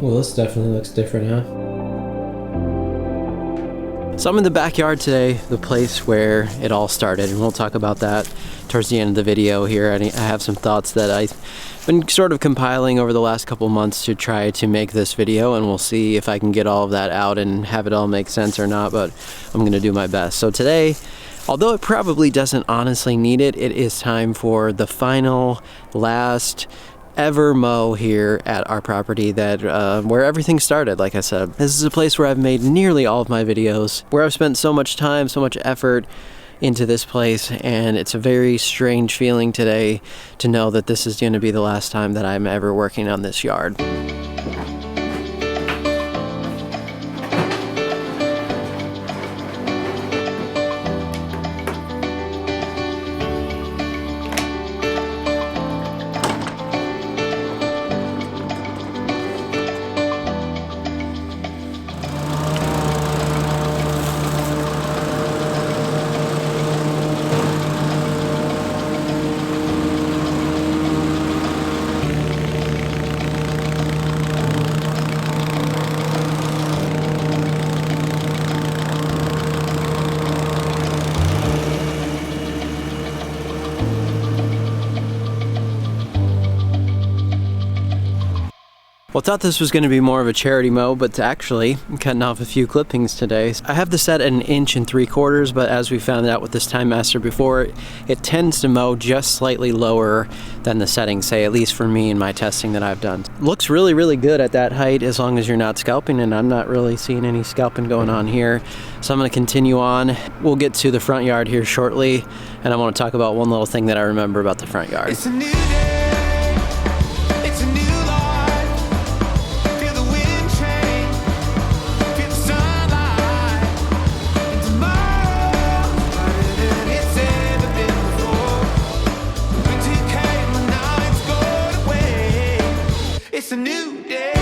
Well, this definitely looks different, huh? So I'm in the backyard today, the place where it all started, and we'll talk about that towards the end of the video here. I have some thoughts that I've been sort of compiling over the last couple months to try to make this video, and we'll see if I can get all of that out and have it all make sense or not, but I'm gonna do my best. So today, although it probably doesn't honestly need it, it is time for the final, last ever mow here at our property that where everything started. Like I said, this is a place where I've made nearly all of my videos, where I've spent so much time, so much effort into this place, and it's a very strange feeling today to know that this is going to be the last time that I'm ever working on this yard. Well, I thought this was going to be more of a charity mow, but actually I'm cutting off a few clippings today. I have this set at 1 3/4 inches, but as we found out with this Time Master before, it tends to mow just slightly lower than the setting, say, at least for me in my testing that I've done. Looks really, really good at that height as long as you're not scalping, and I'm not really seeing any scalping going on here. So I'm going to continue on. We'll get to the front yard here shortly, and I want to talk about one little thing that I remember about the front yard. It's a new day. It's a new day.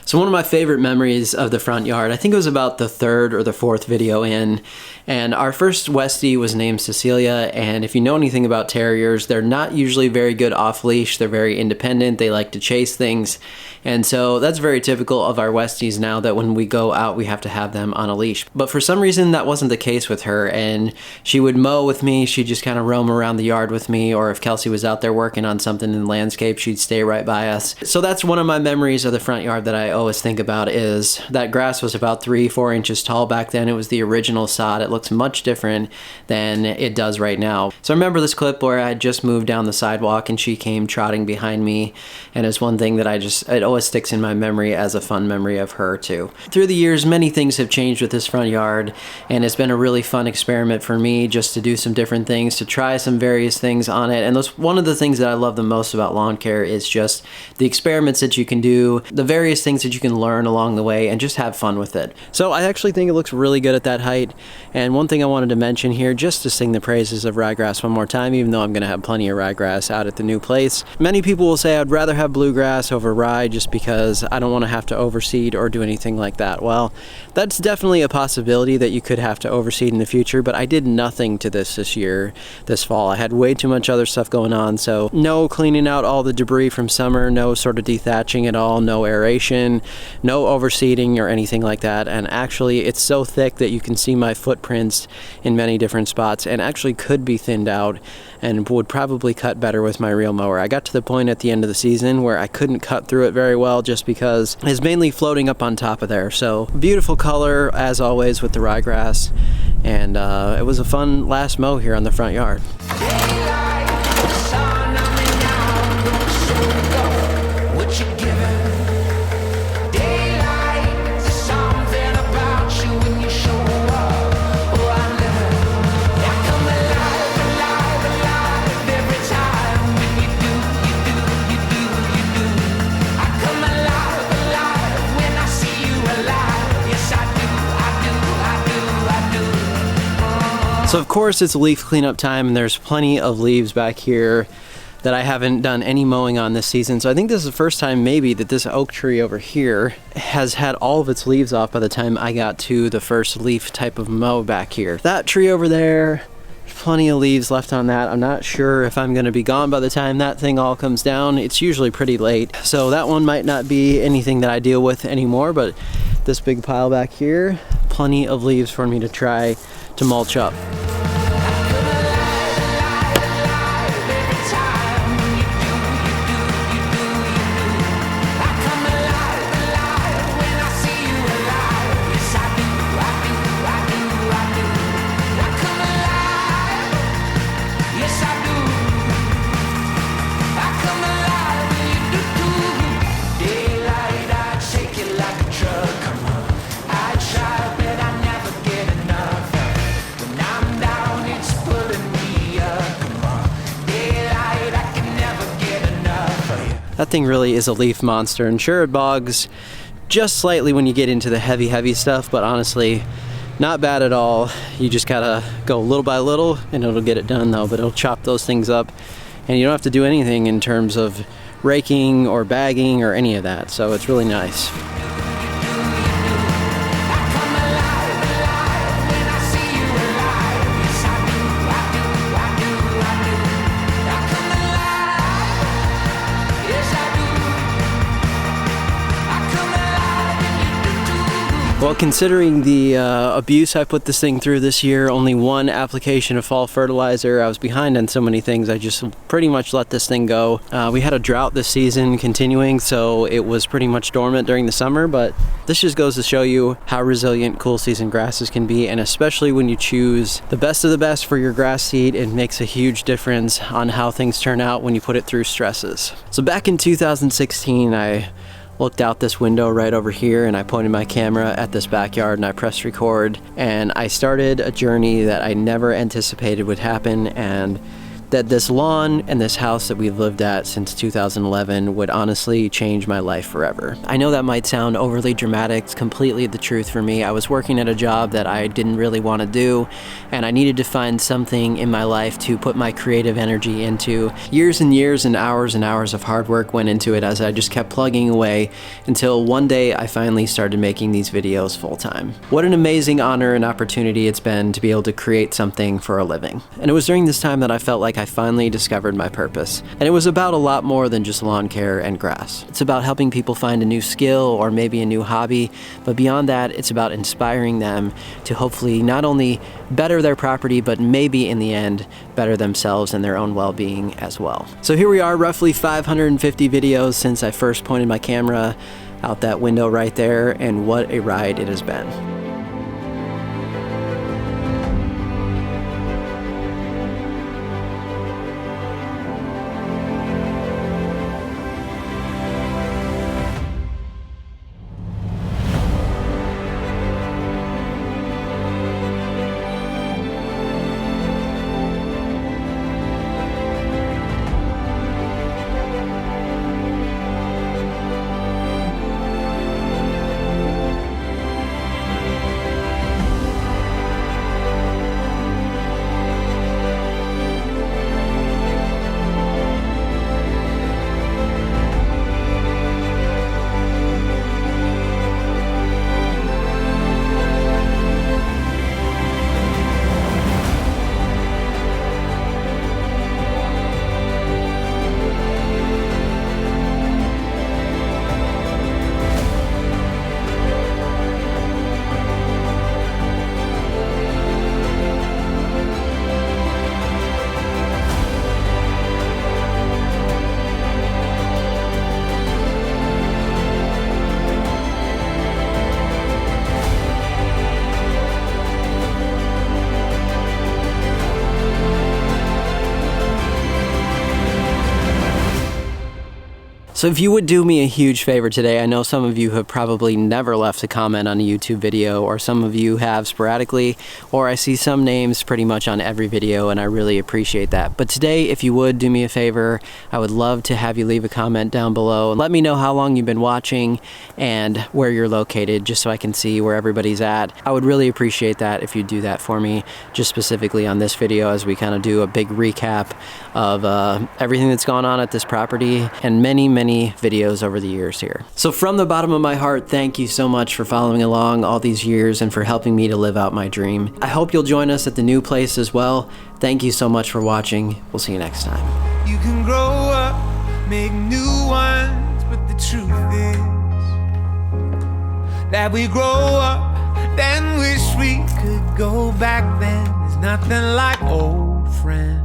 So one of my favorite memories of the front yard, I think it was about the 3rd or the 4th video in, and our first Westie was named Cecilia, and if you know anything about terriers, they're not usually very good off-leash. They're very independent. They like to chase things, and so that's very typical of our Westies now, that when we go out we have to have them on a leash. But for some reason that wasn't the case with her, and she would mow with me. She'd just kind of roam around the yard with me, or if Kelsey was out there working on something in the landscape, she'd stay right by us. So that's one of my memories of the front yard that I always think about, is that grass was about 3-4 inches tall back then. It was the original sod. It looks much different than it does right now. So I remember this clip where I had just moved down the sidewalk and she came trotting behind me, and it's one thing that it always sticks in my memory as a fun memory of her too. Through the years, many things have changed with this front yard, and it's been a really fun experiment for me just to do some different things, to try some various things on it. And that's one of the things that I love the most about lawn care, is just the experiments that you can do, the various things that you can learn along the way, and just have fun with it. So I actually think it looks really good at that height. And one thing I wanted to mention here, just to sing the praises of ryegrass one more time, even though I'm going to have plenty of ryegrass out at the new place. Many people will say I'd rather have bluegrass over rye just because I don't want to have to overseed or do anything like that. Well, that's definitely a possibility that you could have to overseed in the future, but I did nothing to this year, this fall. I had way too much other stuff going on, so no cleaning out all the debris from summer, no sort of dethatching at all, no aeration, no overseeding or anything like that. And actually it's so thick that you can see my footprints in many different spots, and actually could be thinned out and would probably cut better with my reel mower. I got to the point at the end of the season where I couldn't cut through it very well, just because it's mainly floating up on top of there. So beautiful color as always with the ryegrass, and it was a fun last mow here on the front yard. So of course it's leaf cleanup time, and there's plenty of leaves back here that I haven't done any mowing on this season. So I think this is the first time maybe that this oak tree over here has had all of its leaves off by the time I got to the first leaf type of mow back here. That tree over there, plenty of leaves left on that. I'm not sure if I'm going to be gone by the time that thing all comes down. It's usually pretty late, so that one might not be anything that I deal with anymore, but this big pile back here, plenty of leaves for me to try to mulch up. That thing really is a leaf monster, and sure, it bogs just slightly when you get into the heavy stuff, but honestly, not bad at all. You just gotta go little by little and it'll get it done though, but it'll chop those things up, and you don't have to do anything in terms of raking or bagging or any of that, so it's really nice. Well, considering the abuse I put this thing through this year, only one application of fall fertilizer, I was behind on so many things, I just pretty much let this thing go. We had a drought this season continuing, so it was pretty much dormant during the summer, but this just goes to show you how resilient cool season grasses can be, and especially when you choose the best of the best for your grass seed, it makes a huge difference on how things turn out when you put it through stresses. So back in 2016, I looked out this window right over here and I pointed my camera at this backyard and I pressed record, and I started a journey that I never anticipated would happen, and that this lawn and this house that we've lived at since 2011 would honestly change my life forever. I know that might sound overly dramatic. It's completely the truth for me. I was working at a job that I didn't really want to do, and I needed to find something in my life to put my creative energy into. Years and years and hours of hard work went into it as I just kept plugging away until one day I finally started making these videos full time. What an amazing honor and opportunity it's been to be able to create something for a living. And it was during this time that I felt like I finally discovered my purpose. And it was about a lot more than just lawn care and grass. It's about helping people find a new skill or maybe a new hobby, but beyond that, it's about inspiring them to hopefully not only better their property, but maybe in the end, better themselves and their own well-being as well. So here we are, roughly 550 videos since I first pointed my camera out that window right there, and what a ride it has been. So if you would do me a huge favor today, I know some of you have probably never left a comment on a YouTube video, or some of you have sporadically, or I see some names pretty much on every video, and I really appreciate that. But today, if you would do me a favor, I would love to have you leave a comment down below and let me know how long you've been watching and where you're located, just so I can see where everybody's at. I would really appreciate that if you do that for me, just specifically on this video, as we kind of do a big recap of everything that's gone on at this property and many videos over the years here. So from the bottom of my heart, thank you so much for following along all these years and for helping me to live out my dream. I hope you'll join us at the new place as well. Thank you so much for watching. We'll see you next time. You can grow up, make new ones, but the truth is that we grow up, then wish we could go back then. There's nothing like old friends.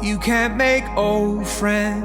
You can't make old friends.